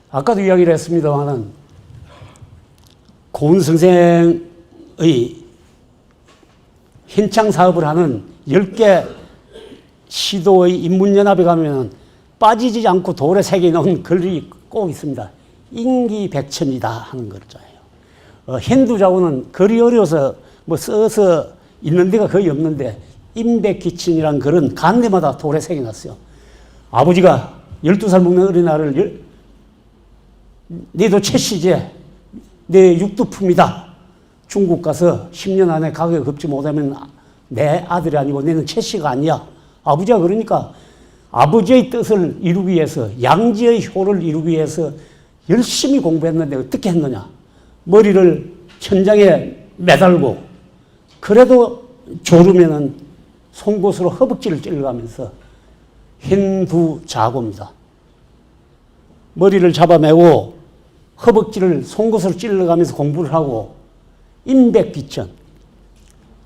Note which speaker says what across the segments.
Speaker 1: 아까도 이야기를 했습니다만은 고은 선생의 현창 사업을 하는 10개 시도의 인문연합에 가면 빠지지 않고 돌에 새겨놓은 글이 꼭 있습니다. 인기백천이다 하는 거잖아요. 현두자고는 글이 어려워서 뭐 써서 있는 데가 거의 없는데 임백기천이라는 글은 간 데마다 돌에 새겨놨어요. 아버지가 12살 먹는 어린아이를 너도 채시제, 내 육두품이다. 중국 가서 10년 안에 가격 갚지 못하면 내 아들이 아니고 너는 채씨가 아니야. 아버지가 그러니까 아버지의 뜻을 이루기 위해서, 양지의 효를 이루기 위해서 열심히 공부했는데 어떻게 했느냐. 머리를 천장에 매달고 그래도 졸으면은 송곳으로 허벅지를 찔러가면서 현두자고입니다. 머리를 잡아매고 허벅지를 송곳으로 찔러가면서 공부를 하고 임백기천,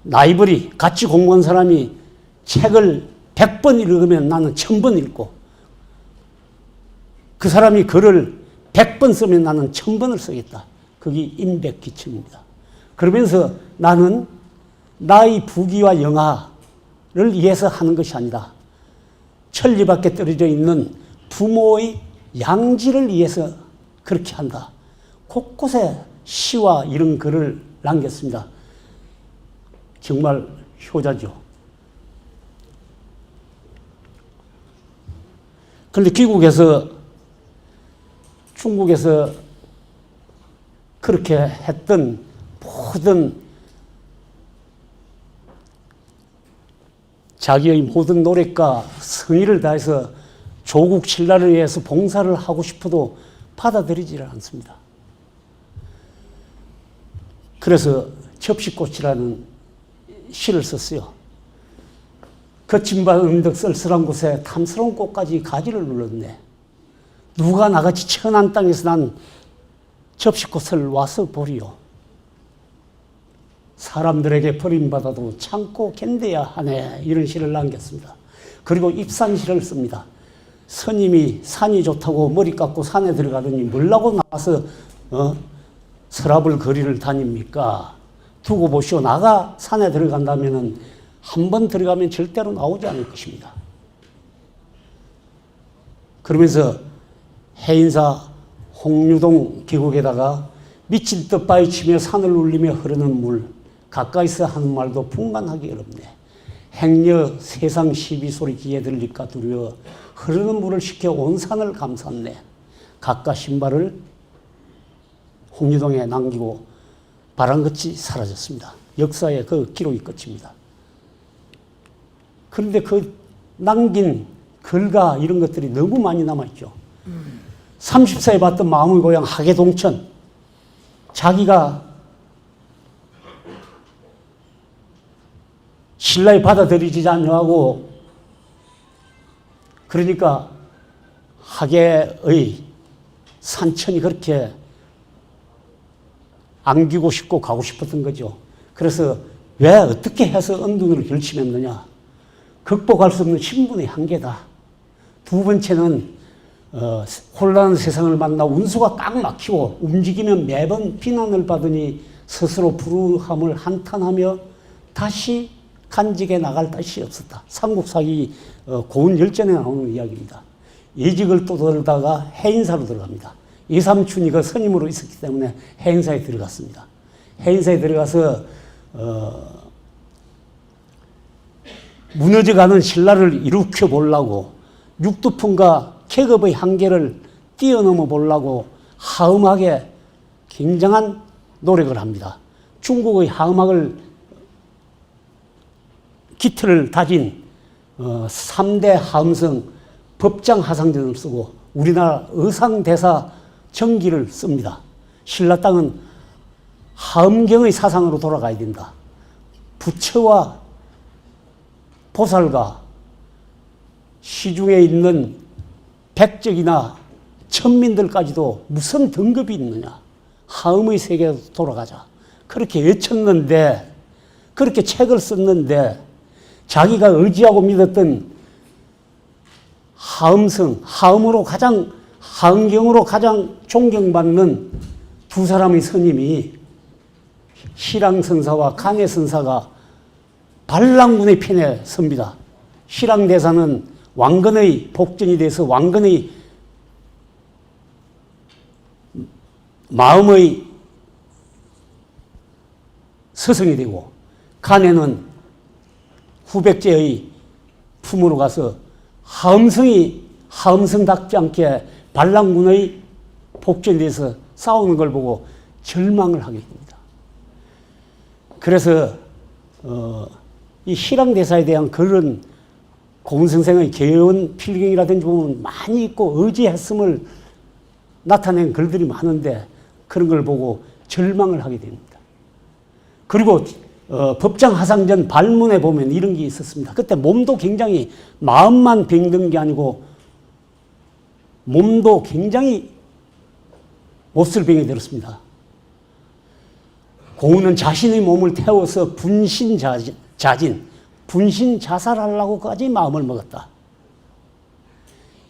Speaker 1: 나이벌이 같이 공부한 사람이 책을 100번 읽으면 나는 1000번 읽고 그 사람이 글을 100번 쓰면 나는 1000번을 쓰겠다. 그게 임백기천입니다. 그러면서 나는 나의 부귀와 영화를 위해서 하는 것이 아니라 천리 밖에 떨어져 있는 부모의 양지를 위해서 그렇게 한다. 곳곳에 시와 이런 글을 남겼습니다. 정말 효자죠. 그런데 귀국에서 중국에서 그렇게 했던 모든 자기의 모든 노력과 성의를 다해서 조국 신라를 위해서 봉사를 하고 싶어도 받아들이지를 않습니다. 그래서 접시꽃이라는 시를 썼어요. 거친 바 언덕 쓸쓸한 곳에 탐스러운 꽃까지 가지를 눌렀네. 누가 나같이 천한 땅에서 난 접시꽃을 와서 보리요. 사람들에게 버림받아도 참고 견뎌야 하네. 이런 시를 남겼습니다. 그리고 입산시를 씁니다. 스님이 산이 좋다고 머리 깎고 산에 들어가더니 뭐라고 나와서 서랍을 거리를 다닙니까? 두고 보시오. 나가 산에 들어간다면은 한 번 들어가면 절대로 나오지 않을 것입니다. 그러면서 해인사 홍유동 계곡에다가 미칠 듯 바위치며 산을 울리며 흐르는 물, 가까이서 하는 말도 풍만하기 어렵네. 행여 세상 시비 소리 귀에 들릴까 두려워 흐르는 물을 식혀 온 산을 감쌌네. 각각 신발을 홍유동에 남기고 바람같이 사라졌습니다. 역사의 그 기록이 끝입니다. 그런데 그 남긴 글과 이런 것들이 너무 많이 남아있죠. 30세에 봤던 마음의 고향 하계동천, 자기가 신라에 받아들이지 않냐고 그러니까 하계의 산천이 그렇게 안기고 싶고 가고 싶었던 거죠. 그래서 왜 어떻게 해서 언둔을 결심했느냐. 극복할 수 없는 신분의 한계다. 두 번째는 혼란한 세상을 만나 운수가 딱 막히고 움직이면 매번 비난을 받으니 스스로 불우함을 한탄하며 다시 간직에 나갈 뜻이 없었다. 삼국사기 고운 열전에 나오는 이야기입니다. 예직을 또 들다가 해인사로 들어갑니다. 이삼춘이 그 선임으로 있었기 때문에 해인사에 들어갔습니다. 해인사에 들어가서 무너져가는 신라를 일으켜 보려고 육두품과 계급의 한계를 뛰어넘어 보려고 하음학에 굉장한 노력을 합니다. 중국의 하음학을 기틀을 다진 3대 하음성 법장하상전을 쓰고 우리나라 의상대사 정기를 씁니다. 신라 땅은 하음경의 사상으로 돌아가야 된다. 부처와 보살과 시중에 있는 백적이나 천민들까지도 무슨 등급이 있느냐. 하음의 세계로 돌아가자. 그렇게 외쳤는데, 그렇게 책을 썼는데, 자기가 의지하고 믿었던 하음경으로 가장 존경받는 두 사람의 스님이 실황선사와 간해선사가 반란군의 편에 섭니다. 실황대사는 왕건의 복전이 돼서 왕건의 마음의 스승이 되고, 간해는 후백제의 품으로 가서 하음성답지 않게 반란군의 복전에 대해서 싸우는 걸 보고 절망을 하게 됩니다. 그래서 이 실황대사에 대한 글은 고은선생의 개연 필경이라든지 보면 많이 있고 의지했음을 나타낸 글들이 많은데 그런 걸 보고 절망을 하게 됩니다. 그리고 법장 하상전 발문에 보면 이런 게 있었습니다. 그때 몸도 굉장히, 마음만 병든 게 아니고 몸도 굉장히 몹쓸 병이 들었습니다. 고은은 자신의 몸을 태워서 분신 자살하려고까지 마음을 먹었다.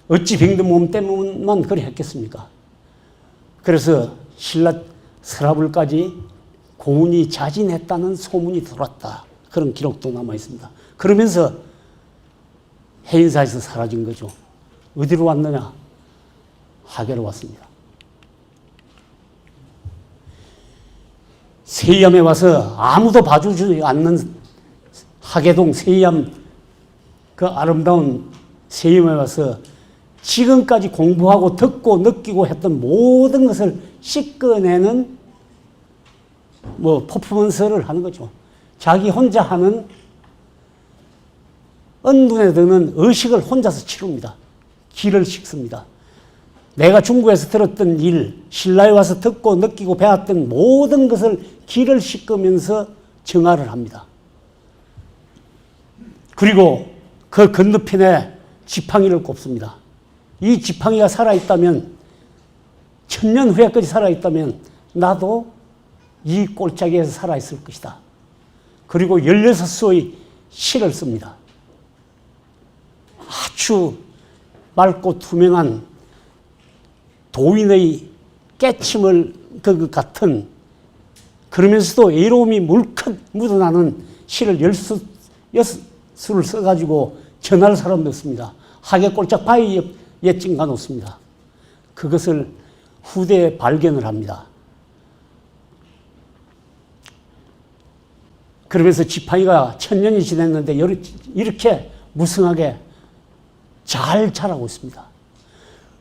Speaker 1: 어찌 병든 몸 때문만 그래 했겠습니까? 그래서 신라 서라불까지 고은이 자진했다는 소문이 돌았다. 그런 기록도 남아 있습니다. 그러면서 해인사에서 사라진 거죠. 어디로 왔느냐? 하계로 왔습니다. 세이암에 와서 아무도 봐주지 않는 하계동 세이암, 그 아름다운 세이암에 와서 지금까지 공부하고 듣고 느끼고 했던 모든 것을 씻어내는 퍼포먼스를 하는 거죠. 자기 혼자 하는 은둔에 드는 의식을 혼자서 치릅니다. 기를 씻습니다. 내가 중국에서 들었던 일, 신라에 와서 듣고 느끼고 배웠던 모든 것을 기를 씻으면서 정화를 합니다. 그리고 그 건너편에 지팡이를 꼽습니다. 이 지팡이가 살아있다면, 천년 후에까지 살아있다면 나도 이 골짜기에서 살아있을 것이다. 그리고 16수의 시를 씁니다. 아주 맑고 투명한 도인의 깨침을 그 같은, 그러면서도 외로움이 물컥 묻어나는 시를 6수를 써가지고 전할 사람도 없습니다. 하계골짝 바위에 찡가 놓습니다. 그것을 후대에 발견을 합니다. 그러면서 지팡이가 1000년이 지났는데 이렇게 무성하게 잘 자라고 있습니다.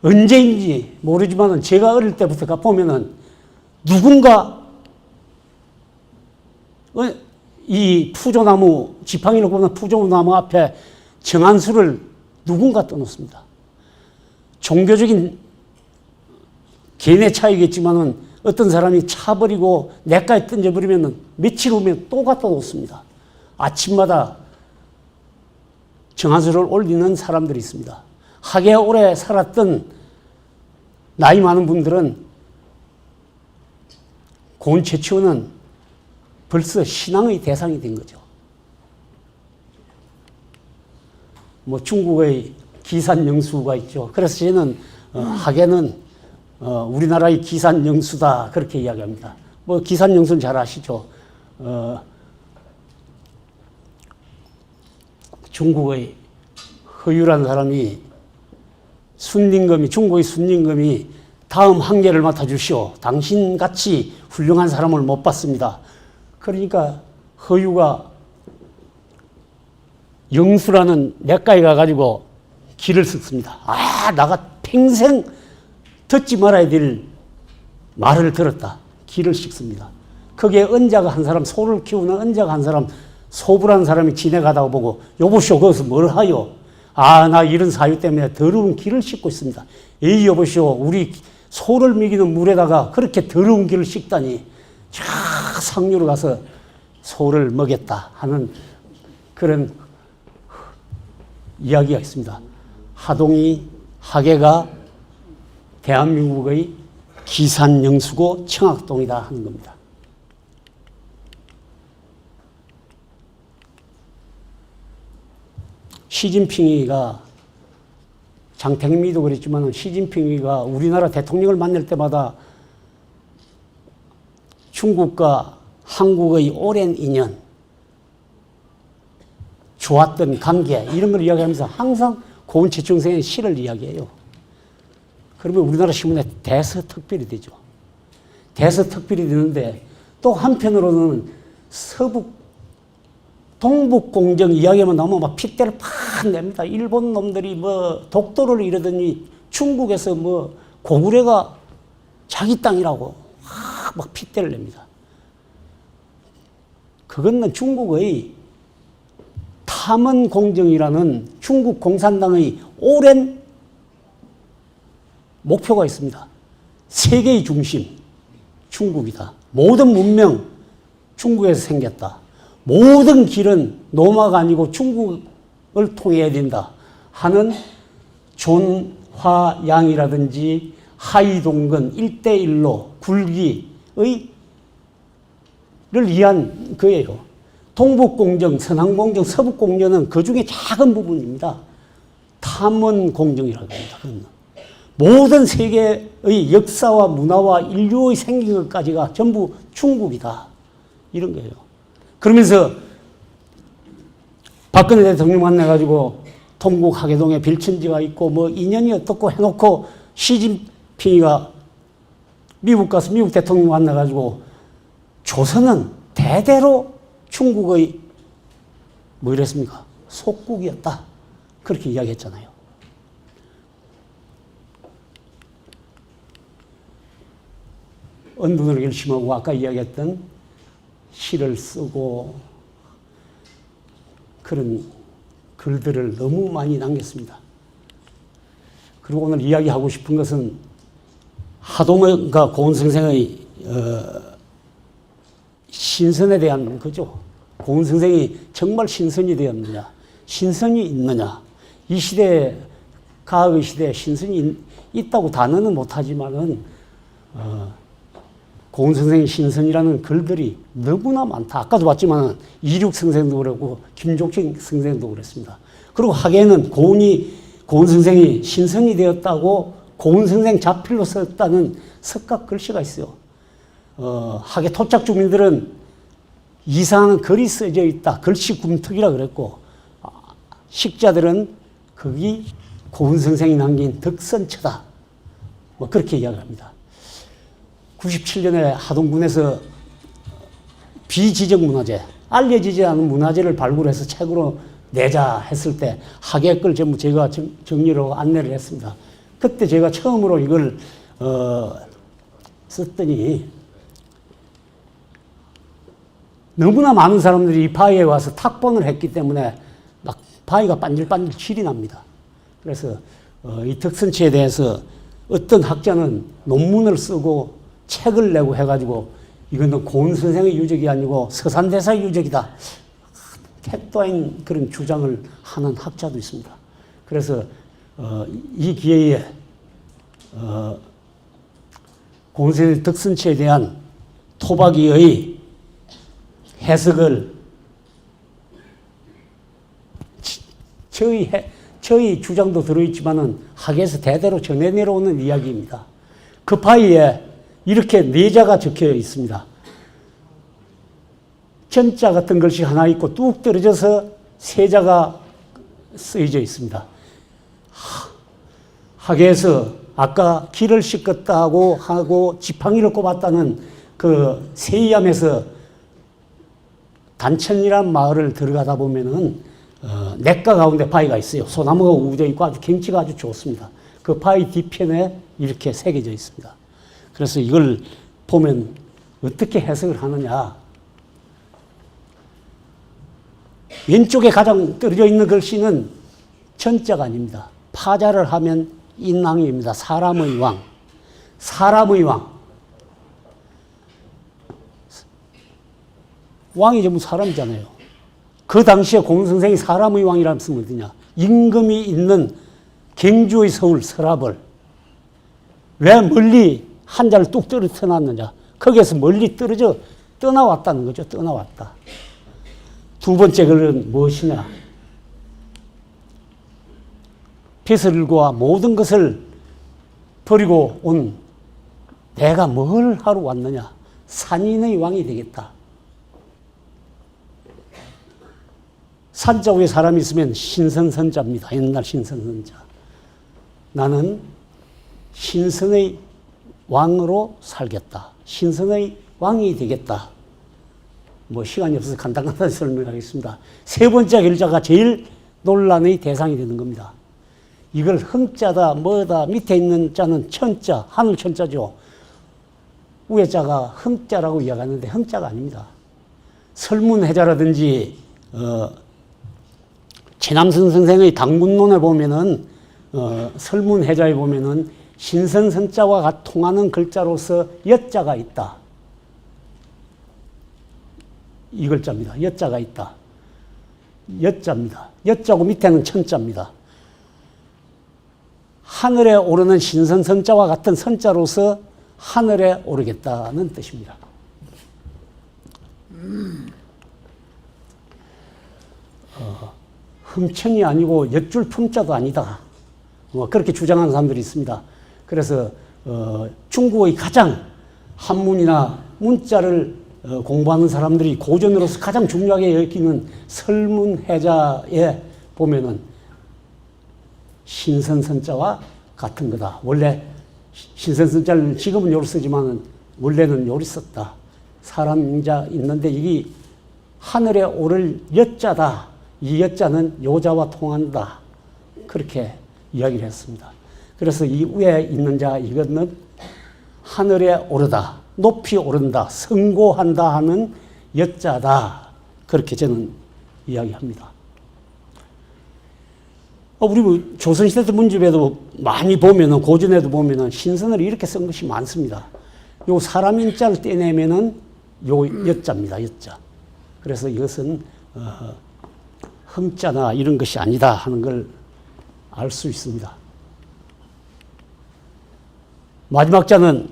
Speaker 1: 언제인지 모르지만 제가 어릴 때부터 가보면은 누군가 이 푸조나무, 지팡이를 보면 푸조나무 앞에 정한수를 누군가 떠놓습니다. 종교적인 개인의 차이겠지만은 어떤 사람이 차버리고 냇가에 던져버리면 며칠 후면 또 갖다 놓습니다. 아침마다 정한수를 올리는 사람들이 있습니다. 하계에 오래 살았던 나이 많은 분들은 고은 최치원은 벌써 신앙의 대상이 된 거죠. 중국의 기산영수가 있죠. 그래서 저는 하계는 우리나라의 기산영수다 그렇게 이야기합니다. 기산영수는 잘 아시죠. 중국의 허유라는 사람이 중국의 순림금이 다음 한계를 맡아주시오. 당신같이 훌륭한 사람을 못 봤습니다. 그러니까 허유가 영수라는 냇가에 가가지고 길을 섞습니다. 나가 평생 듣지 말아야 될 말을 들었다. 길을 씻습니다. 거기에 은자가 한 사람, 소를 키우는 은자가 한 사람, 소부라는 사람이 지나가다가 보고, 여보시오, 거기서 뭘 하요? 나 이런 사유 때문에 더러운 길을 씻고 있습니다. 에이, 여보시오, 우리 소를 먹이는 물에다가 그렇게 더러운 길을 씻다니. 쫙 상류로 가서 소를 먹였다 하는 그런 이야기가 있습니다. 하계가 대한민국의 기산영수고 청학동이다 하는 겁니다. 시진핑이가 장택미도 그랬지만 시진핑이가 우리나라 대통령을 만날 때마다 중국과 한국의 오랜 인연, 좋았던 관계 이런 걸 이야기하면서 항상 고은치중생의 시를 이야기해요. 그러면 우리나라 신문에 대서특필이 되죠. 대서특필이 되는데 또 한편으로는 동북공정 이야기만 나오면 막 핏대를 팍 냅니다. 일본 놈들이 뭐 독도를 이러더니 중국에서 뭐 고구려가 자기 땅이라고 막 핏대를 냅니다. 그거는 중국의 탐원공정이라는 중국 공산당의 오랜 목표가 있습니다. 세계의 중심, 중국이다. 모든 문명, 중국에서 생겼다. 모든 길은 로마가 아니고 중국을 통해야 된다 하는 존화양이라든지 하이동근 1대1로 굴기의 를 위한 거예요. 동북공정, 서남공정, 서북공정은 그 중에 작은 부분입니다. 탐원공정이라고 합니다. 그건. 모든 세계의 역사와 문화와 인류의 생긴 것까지가 전부 중국이다. 이런 거예요. 그러면서 박근혜 대통령 만나가지고 동국 하계동에 빌천지가 있고 뭐 인연이 어떻고 해놓고 시진핑이가 미국 가서 미국 대통령 만나가지고 조선은 대대로 중국의 뭐 이랬습니까? 속국이었다. 그렇게 이야기했잖아요. 언분을 열심하고 아까 이야기했던 시를 쓰고 그런 글들을 너무 많이 남겼습니다. 그리고 오늘 이야기하고 싶은 것은 하동과 고은선생의 신선에 대한 거죠. 고은선생이 정말 신선이 되었느냐, 신선이 있느냐. 이 시대, 과학의 시대에 신선이 있다고 단어는 못하지만은 고은선생의 신선이라는 글들이 너무나 많다. 아까도 봤지만 이륙 선생도 그랬고 김종식 선생도 그랬습니다. 그리고 학예는 고은선생이 신선이 되었다고 고은선생 자필로 썼다는 석각 글씨가 있어요. 학예 토착 주민들은 이상한 글이 써져 있다. 글씨 굼특이라 그랬고 식자들은 거기 고은선생이 남긴 덕선처다. 뭐 그렇게 이야기합니다. 97년에 하동군에서 비지적 문화재, 알려지지 않은 문화재를 발굴해서 책으로 내자 했을 때 학예 걸 전부 제가 정리로 안내를 했습니다. 그때 제가 처음으로 이걸 썼더니 너무나 많은 사람들이 이 바위에 와서 탁본을 했기 때문에 막 바위가 반질반질 질이 납니다. 그래서 이 덕선치에 대해서 어떤 학자는 논문을 쓰고 책을 내고 해가지고 이거는 고은선생의 유적이 아니고 서산대사의 유적이다. 택도 아닌 그런 주장을 하는 학자도 있습니다. 그래서 이 기회에 고은선생 덕선치에 대한 토박이의 해석을 저희 주장도 들어있지만은 학에서 대대로 전해 내려오는 이야기입니다. 그 바위에 이렇게 네 자가 적혀 있습니다. 전자 같은 글씨 하나 있고 뚝 떨어져서 세 자가 쓰여져 있습니다. 학에서 아까 길을 씻었다고 하고 지팡이를 꼽았다는 그 세이암에서 단천이란 마을을 들어가다 보면은 냇가 가운데 바위가 있어요. 소나무가 우겨 있고 아주 경치가 아주 좋습니다. 그 바위 뒤편에 이렇게 새겨져 있습니다. 그래서 이걸 보면 어떻게 해석을 하느냐. 왼쪽에 가장 떨어져 있는 글씨는 천자가 아닙니다. 파자를 하면 인왕입니다. 사람의 왕. 사람의 왕. 왕이 전부 사람이잖아요. 그 당시에 공선생이 사람의 왕이라는 뜻은 어디냐. 임금이 있는 경주의 서울 서랍을 왜 멀리 한자를 뚝 떨어뜨려 놨느냐. 거기에서 멀리 떨어져 떠나왔다는 거죠. 떠나왔다. 두 번째 글은 무엇이냐. 배설과 모든 것을 버리고 온 내가 뭘 하러 왔느냐? 산인의 왕이 되겠다. 산자 위에 사람이 있으면 신선선자입니다. 옛날 신선선자. 나는 신선의 왕으로 살겠다. 신선의 왕이 되겠다. 뭐 시간이 없어서 간단하게 설명하겠습니다. 세 번째 글자가 제일 논란의 대상이 되는 겁니다. 이걸 흥자다 뭐다 밑에 있는 자는 천자 하늘 천자죠. 위에 자가 흥자라고 이야기하는데 흥자가 아닙니다. 설문해자라든지 최남선 선생의 당군론에 보면은 설문해자에 보면은 신선선자와 통하는 글자로서 여자가 있다. 이 글자입니다. 여자가 있다. 여자입니다. 여자고 밑에는 천자입니다. 하늘에 오르는 신선선자와 같은 선자로서 하늘에 오르겠다는 뜻입니다. 흠천이 아니고 엿줄 품자도 아니다. 그렇게 주장하는 사람들이 있습니다. 그래서 중국의 가장 한문이나 문자를 공부하는 사람들이 고전으로서 가장 중요하게 여기는 설문해자에 보면은 신선선자와 같은 거다. 원래 신선선자를 지금은 요리 쓰지만 원래는 요리 썼다. 사람 인자 있는데 이게 하늘에 오를 여자다. 이 여자는 요자와 통한다. 그렇게 이야기를 했습니다. 그래서 이 위에 있는 자 이거는 하늘에 오르다. 높이 오른다. 성고한다 하는 여자다. 그렇게 저는 이야기합니다. 우리 조선시대 때 문집에도 많이 보면은, 고전에도 보면은 신선을 이렇게 쓴 것이 많습니다. 요 사람인자를 떼내면은 요 여자입니다. 여자. 그래서 이것은, 흠자나 이런 것이 아니다 하는 걸 알 수 있습니다. 마지막 자는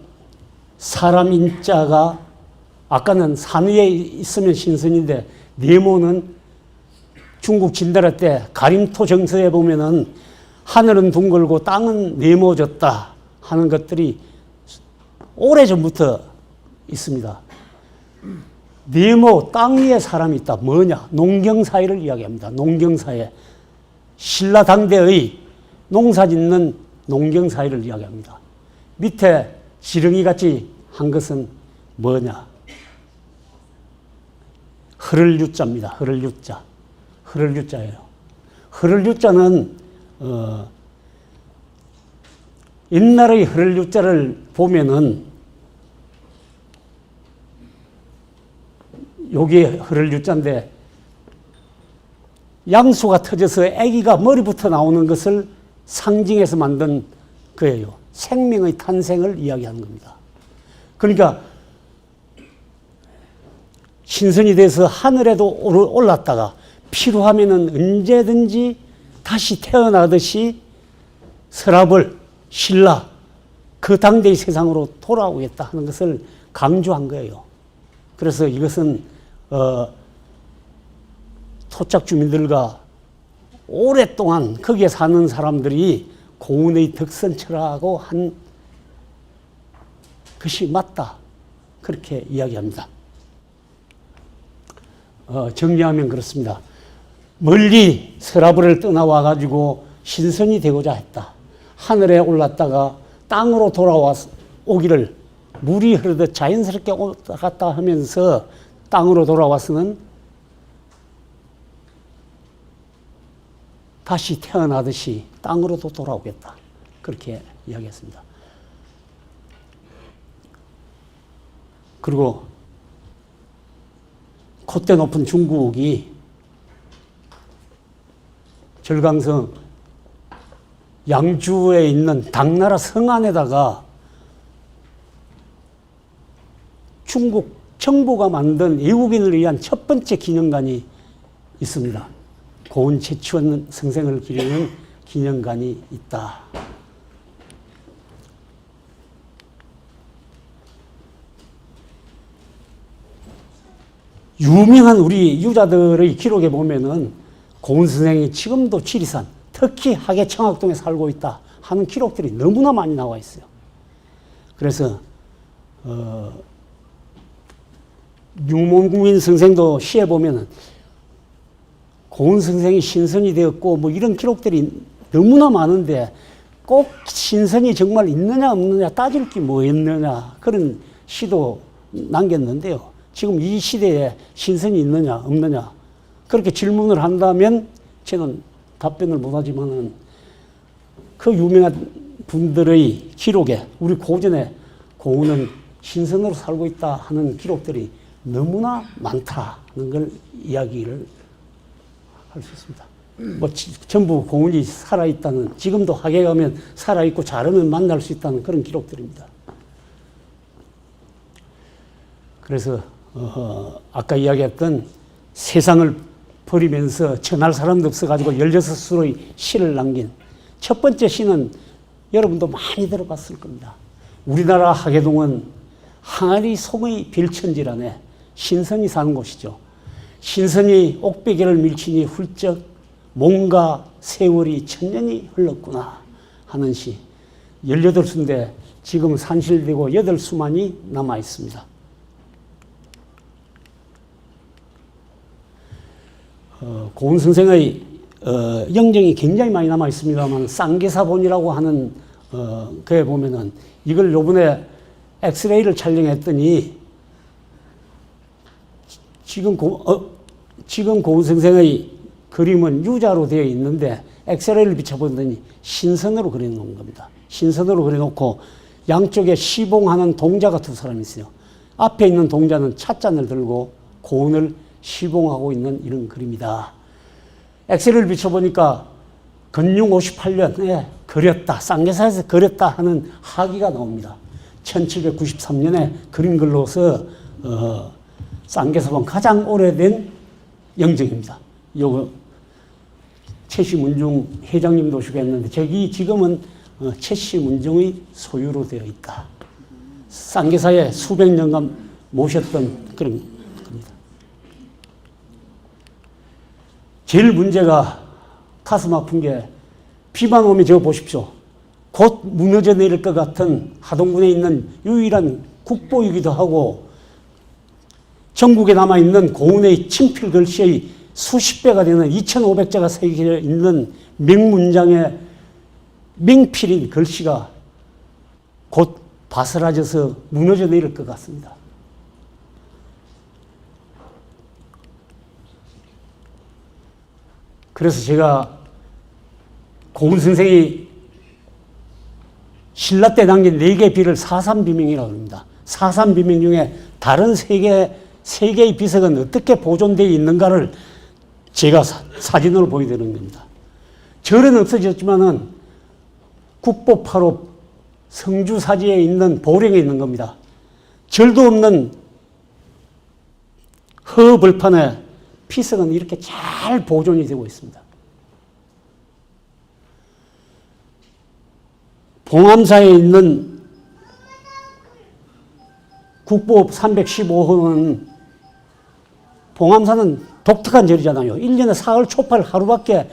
Speaker 1: 사람인자가 아까는 산 위에 있으면 신선인데 네모는 중국 진달래 때 가림토 정서에 보면은 하늘은 둥글고 땅은 네모졌다 하는 것들이 오래전부터 있습니다. 네모 땅 위에 사람이 있다. 뭐냐? 농경사회를 이야기합니다. 농경사회. 신라 당대의 농사짓는 농경사회를 이야기합니다. 밑에 지렁이 같이 한 것은 뭐냐? 흐를 유자입니다. 흐를 유자. 흐를 유자예요. 흐를 유자는 옛날의 흐를 유자를 보면은 여기 흐를 유자인데 양수가 터져서 아기가 머리부터 나오는 것을 상징해서 만든 거예요. 생명의 탄생을 이야기하는 겁니다. 그러니까 신선이 돼서 하늘에도 올랐다가 필요하면은 언제든지 다시 태어나듯이 서랍을 신라 그 당대의 세상으로 돌아오겠다 하는 것을 강조한 거예요. 그래서 이것은 토착 주민들과 오랫동안 거기에 사는 사람들이 고운의 덕선처라고 한 것이 맞다. 그렇게 이야기합니다. 정리하면 그렇습니다. 멀리 서라브를 떠나와 가지고 신선이 되고자 했다. 하늘에 올랐다가 땅으로 돌아오기를 물이 흐르듯 자연스럽게 왔다 갔다 하면서 땅으로 돌아와서는 다시 태어나듯이 땅으로도 돌아오겠다. 그렇게 이야기했습니다. 그리고 콧대 높은 중국이 절강성 양주에 있는 당나라 성 안에다가 중국 정부가 만든 외국인을 위한 첫 번째 기념관이 있습니다. 고운 최치원 성생을 기리는 기념관이 있다. 유명한 우리 유자들의 기록에 보면은 고운 선생이 지금도 지리산, 특히 하계 청학동에 살고 있다 하는 기록들이 너무나 많이 나와 있어요. 그래서 유목민 선생도 시에 보면은 고은 선생이 신선이 되었고 뭐 이런 기록들이 너무나 많은데 꼭 신선이 정말 있느냐 없느냐 따질 게 뭐였느냐 그런 시도 남겼는데요. 지금 이 시대에 신선이 있느냐 없느냐 그렇게 질문을 한다면 저는 답변을 못하지만은 그 유명한 분들의 기록에 우리 고전에 고은은 신선으로 살고 있다 하는 기록들이 너무나 많다는 걸 이야기를 할 수 있습니다. 뭐 전부 고은이 살아있다는, 지금도 하계 가면 살아있고 잘하면 만날 수 있다는 그런 기록들입니다. 그래서 아까 이야기했던 세상을 버리면서 전할 사람도 없어가지고 16수로의 시를 남긴 첫 번째 시는 여러분도 많이 들어봤을 겁니다. 우리나라 하계동은 항아리 속의 별천지란에 신선이 사는 곳이죠. 신선이 옥베개를 밀치니 훌쩍 뭔가 세월이 천년이 흘렀구나 하는 시 18수인데 지금 산실되고 8수만이 남아 있습니다. 고은 선생의 영정이 굉장히 많이 남아 있습니다만 쌍계사본이라고 하는 그에 보면은 이걸 요번에 엑스레이를 촬영했더니 지금 고은 선생의 그림은 유자로 되어 있는데 엑스레이를 비춰보더니 신선으로 그려놓은 겁니다. 신선으로 그려놓고 양쪽에 시봉하는 동자가 두 사람이 있어요. 앞에 있는 동자는 찻잔을 들고 고은을 시봉하고 있는 이런 그림이다. 엑스레이를 비춰보니까 건융 58년에 그렸다, 쌍계사에서 그렸다 하는 하기가 나옵니다. 1793년에 그린 글로서 쌍계사본 가장 오래된 영정입니다. 요거 최시문중 회장님도 오시고 했는데 저기 지금은 최시문중의 소유로 되어 있다. 쌍계사에 수백 년간 모셨던 그런 겁니다. 제일 문제가 가슴 아픈 게 비만 오면 저거 보십시오. 곧 무너져 내릴 것 같은 하동군에 있는 유일한 국보이기도 하고 전국에 남아있는 고은의 친필 글씨의 수십 배가 되는 2500자가 새겨 있는 명문장의 명필인 글씨가 곧 바스라져서 무너져 내릴 것 같습니다. 그래서 제가 고은 선생이 신라 때 남긴 4개의 비를 사삼비명이라고 합니다. 사삼비명 중에 다른 3개의 비석은 어떻게 보존되어 있는가를 제가 사진으로 보여드리는 겁니다. 절은 없어졌지만은 국보 8호 성주사지에 있는 보령에 있는 겁니다. 절도 없는 허벌판에 피석은 이렇게 잘 보존이 되고 있습니다. 봉암사에 있는 국보 315호는 봉암사는 독특한 절이잖아요. 1년에 사흘 초팔 하루밖에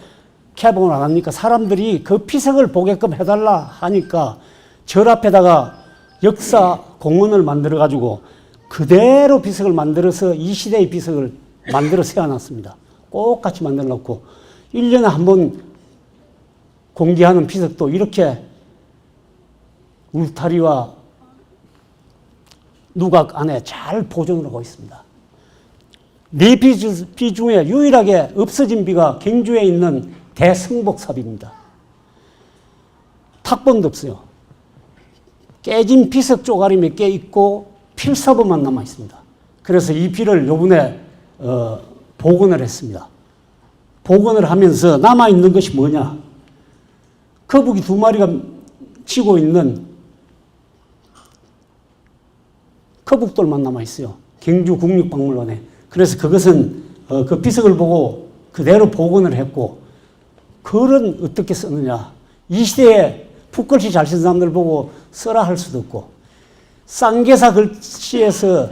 Speaker 1: 개봉을 안 하니까 사람들이 그 피석을 보게끔 해달라 하니까 절 앞에다가 역사 공원을 만들어가지고 그대로 비석을 만들어서 이 시대의 비석을 만들어 세워놨습니다. 똑같이 만들어 놓고 1년에 한 번 공개하는 비석도 이렇게 울타리와 누각 안에 잘 보존을 하고 있습니다. 4비 중에 유일하게 없어진 비가 경주에 있는 대승복삽입니다. 탁본도 없어요. 깨진 비석 쪼가리 몇 개 있고 필사본만 남아 있습니다. 그래서 이 비를 요번에 복원을 했습니다. 복원을 하면서 남아있는 것이 뭐냐? 거북이 2마리가 치고 있는 거북돌만 남아있어요. 경주 국립박물관에. 그래서 그것은 그 비석을 보고 그대로 복원을 했고, 글은 어떻게 쓰느냐? 이 시대에 붓글씨 잘 쓰는 사람들 보고 써라 할 수도 없고, 쌍계사 글씨에서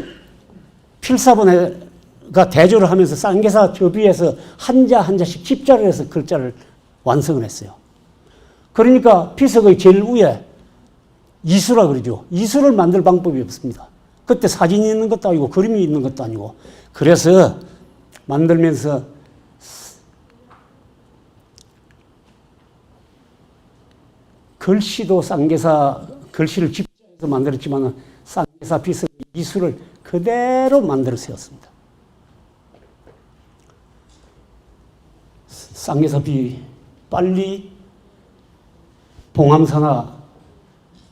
Speaker 1: 필사본가 대조를 하면서 쌍계사 저 위에서 한자 한자씩 집자를 해서 글자를 완성을 했어요. 그러니까 피석의 제일 위에 이수라 그러죠. 이수를 만들 방법이 없습니다. 그때 사진이 있는 것도 아니고 그림이 있는 것도 아니고. 그래서 만들면서 글씨도 쌍계사 글씨를 집중해서 만들었지만 쌍계사 피석 이수를 그대로 만들어 세웠습니다. 쌍계사비 빨리 봉암사나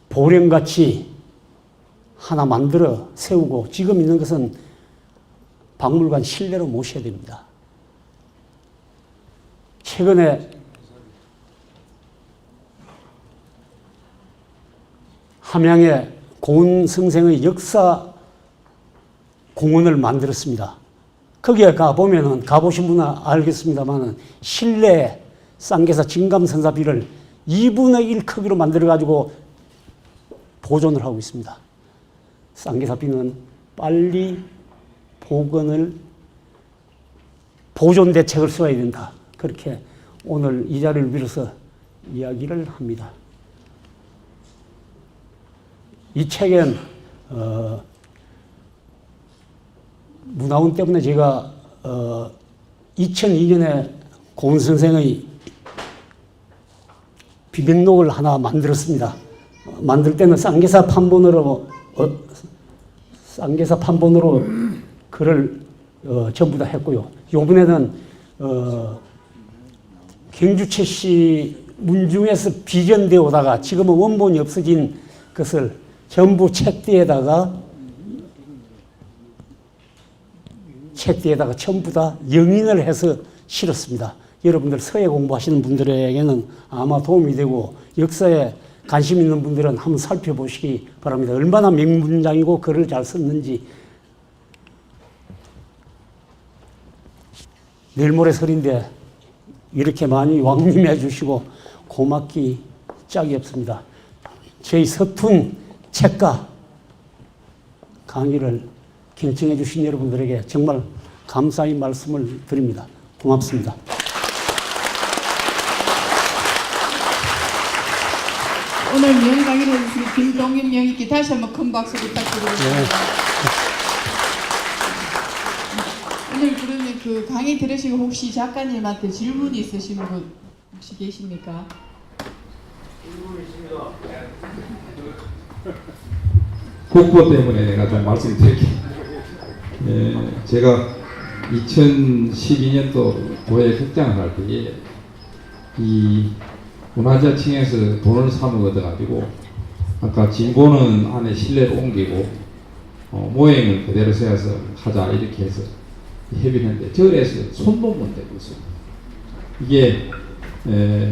Speaker 1: 보령같이 하나 만들어 세우고 지금 있는 것은 박물관 실내로 모셔야 됩니다. 최근에 함양에 고운성생의 역사 공원을 만들었습니다. 거기에 가보신 분은 알겠습니다만 실내에 쌍계사 진감선사비를 2분의 1 크기로 만들어가지고 보존을 하고 있습니다. 쌍계사비는 빨리 복원을 보존 대책을 세워야 된다. 그렇게 오늘 이 자리를 빌어서 이야기를 합니다. 이 책은 문화원 때문에 제가 2002년에 고은 선생의 비명록을 하나 만들었습니다. 만들 때는 쌍계사 판본으로 글을 전부 다 했고요. 이번에는 경주채 씨 문중에서 비견되어 오다가 지금은 원본이 없어진 것을 전부 책 뒤에다가 전부 다 영인을 해서 실었습니다. 여러분들 서예 공부하시는 분들에게는 아마 도움이 되고 역사에 관심 있는 분들은 한번 살펴보시기 바랍니다. 얼마나 명문장이고 글을 잘 썼는지. 내일 모레 설인데 이렇게 많이 왕림해 주시고 고맙기 짝이 없습니다. 저희 서툰 책과 강의를 경청해 주신 여러분들에게 정말 감사의 말씀을 드립니다. 고맙습니다.
Speaker 2: 오늘 명의 강의를 해주신 김종인 명의께 다시 한번 큰 박수 부탁드리겠습니다. 네. 오늘 그러면 그 강의 들으시고 혹시 작가님한테 질문이 있으신 분 혹시 계십니까?
Speaker 3: 질문 있습니다. 국보 때문에 내가 좀 말씀드릴게요. 제가 2012년도 도에 국장을 할 때에 이 문화재청에서 돈을 사먹어가지고 아까 진보는 안에 실내로 옮기고 모형을 그대로 세워서 하자 이렇게 해서 협의했는데 절에서 손동문 되고 있습니다. 이게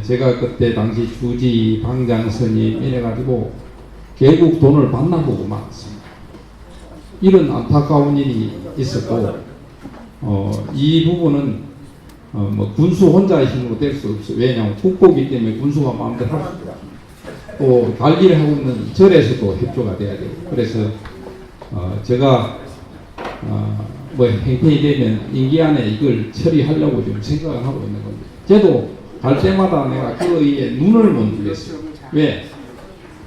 Speaker 3: 제가 그때 당시 주지 방장 스님 이래가지고 결국 돈을 반납보고 말았습니다. 이런 안타까운 일이 있었고 이 부분은 뭐 군수 혼자의 힘으로 될 수 없어요. 왜냐하면 국보기 때문에 군수가 마음대로 할 수 없다. 또 관리를 하고 있는 절에서도 협조가 돼야 돼요. 그래서 제가 뭐 행편이 되면 임기 안에 이걸 처리하려고 지금 생각을 하고 있는 겁니다. 저도 갈 때마다 내가 그에 눈을 못 주겠어요. 왜?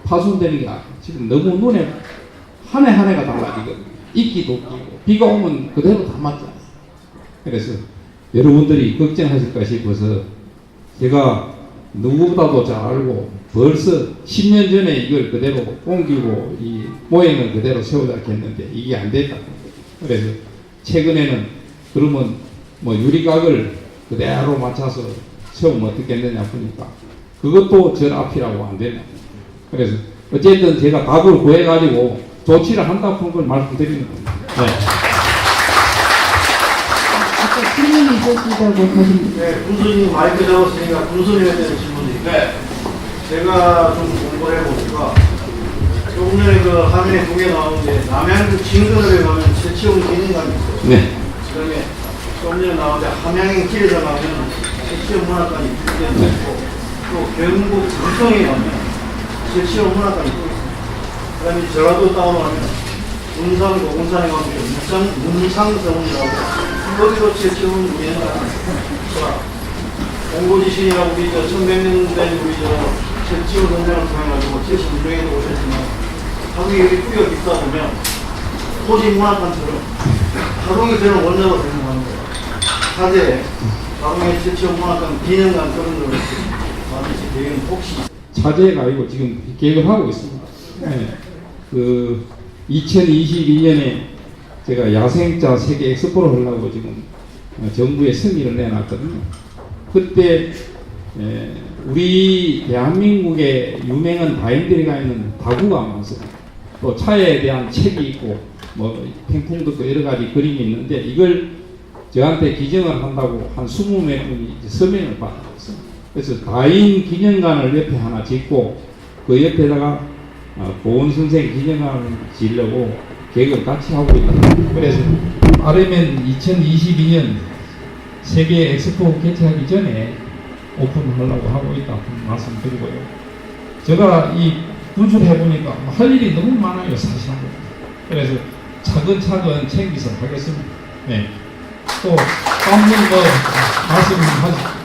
Speaker 3: 파손되는 게 지금 너무 눈에 한 해 한 해가 달라지거든요. 이끼도 끼고 비가 오면 그대로 다 맞잖아요. 그래서 여러분들이 걱정하실까 싶어서 제가 누구보다도 잘 알고 벌써 10년 전에 이걸 그대로 옮기고 이 모형을 그대로 세우자 했는데 이게 안 됐다. 그래서 최근에는 그러면 뭐 유리각을 그대로 맞춰서 세우면 어떻겠느냐 보니까 그것도 절 앞이라고 안 되냐. 그래서 어쨌든 제가 답을 구해가지고 조치를 한다는 걸 말씀드리는 겁니다. 네.
Speaker 2: 아까 질문이 있으시다고 하십니다.
Speaker 4: 네, 군수님 마이크 잡았으니까 군수님에 대한 질문인데 제가 좀 공부를 해보니까 조금 전에 그 화면에 두 개 나오는데 남양주 진근읍에 가면 최치용 기능관이 있어요.
Speaker 3: 네.
Speaker 4: 그다음에 조금 전에 나오는데 함양행 길에서 가면 최치용 문화관이 두 개가 있고 또 경북 장성에 가면 최치용 문화관이 또 있어요. 그다음에 전라도 다운하면 문산 고군산에 가면 문상성이라고 거기도 최치용 문화관이 있어요. 공고지신이라고 우리 1100년 된 우리 제치호 선생을 통해가지고 제시 운동에도 오셨지만 하동이 여기 뿌리가 있다 보면 토지 문화관처럼 하동이 되는 원자로 생각하는 거예요. 사제 하동의 제치호 문화관 기념관 그런 거를 만드실 계획은 혹시
Speaker 3: 차제가 아니고 지금 계획을 하고 있습니다. 네. 그 2022년에 제가 야생자 세계 엑스포를 하려고 지금 정부에 승인을 내놨거든요. 그때 우리 대한민국의 유명한 다인들이 가 있는 다구가 많습니다. 또 차에 대한 책이 있고 뭐 팽풍도 또 여러 가지 그림이 있는데 이걸 저한테 기증을 한다고 한 20명 분이 서명을 받았어요. 그래서 다인 기념관을 옆에 하나 짓고 그 옆에다가 고은 선생 기념관을 지으려고 계획을 같이 하고 있다. 그래서 빠르면 2022년 세계 엑스포 개최하기 전에 오픈하려고 하고 있다 말씀드리고요. 제가 이 분수를 해보니까 할 일이 너무 많아요, 사실은. 그래서 차근차근 챙기서 하겠습니다. 네. 또 한분 말씀하시죠.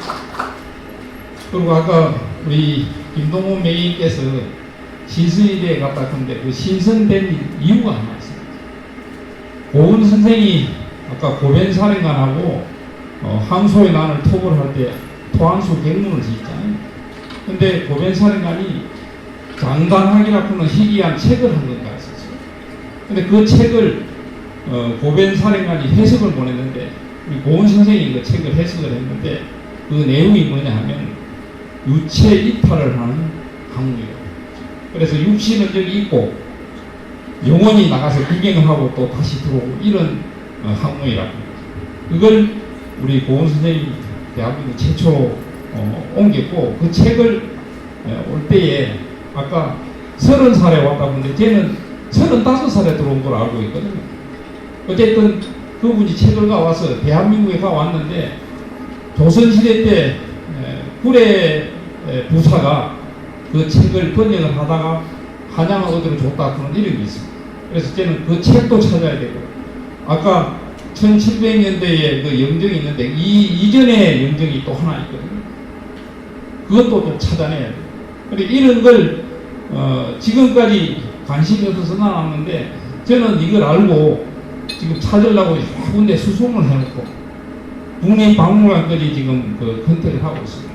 Speaker 3: 그리고 아까 우리 김동호 매니께서 신선일에 갔다 근데 그 신선된 이유가 하나 있습니다. 고은 선생이 아까 고변사령관하고 항소의 난을 톡을 할 때 토항수 객문을 짓잖아요. 근데 고변사령관이 장단학이라고는 희귀한 책을 한 건가 했었어요. 근데 그 책을 고변사령관이 해석을 보냈는데 우리 고은 선생이 그 책을 해석을 했는데 그 내용이 뭐냐 하면 유체 이탈을 하는 항우예요. 그래서 육신은 저기 있고 영혼이 나가서 구경을 하고 또 다시 들어오고 이런 항우이라고. 그걸 우리 고은 선생님이 대한민국 최초로 옮겼고 그 책을 올 때에 아까 30살에 왔다 보는데 쟤는 35살에 들어온 걸 알고 있거든요. 어쨌든 그분이 책을 가와서 대한민국에 가왔는데 조선시대 때 구례 부사가 그 책을 번역을 하다가 한양을 어디로 줬다 그런 이름이 있습니다. 그래서 저는 그 책도 찾아야 되고 아까 1700년대에 그 영정이 있는데 이전에 영정이 또 하나 있거든요. 그것도 좀 찾아내야 돼요. 그리고 이런 걸 지금까지 관심이 없어서 나왔는데 저는 이걸 알고 지금 찾으려고 여러 군데 수송을 해놓고 국립박물관까지 지금 그 컨택을 하고 있습니다.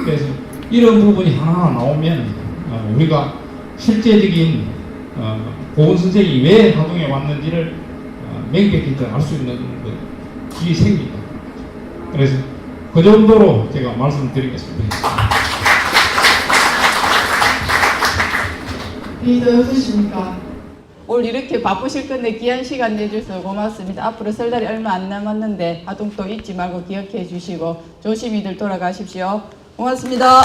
Speaker 3: 그래서 이런 부분이 하나하나 나오면 우리가 실제적인 고은 선생이 왜 하동에 왔는지를 명백히 알 수 있는 길이 생깁니다. 그래서 그 정도로 제가 말씀드리겠습니다.
Speaker 2: 리더 없으십니까?
Speaker 5: 오늘 이렇게 바쁘실 건데 귀한 시간 내주셔서 고맙습니다. 앞으로 설날이 얼마 안 남았는데 하동 또 잊지 말고 기억해 주시고 조심히들 돌아가십시오. 고맙습니다.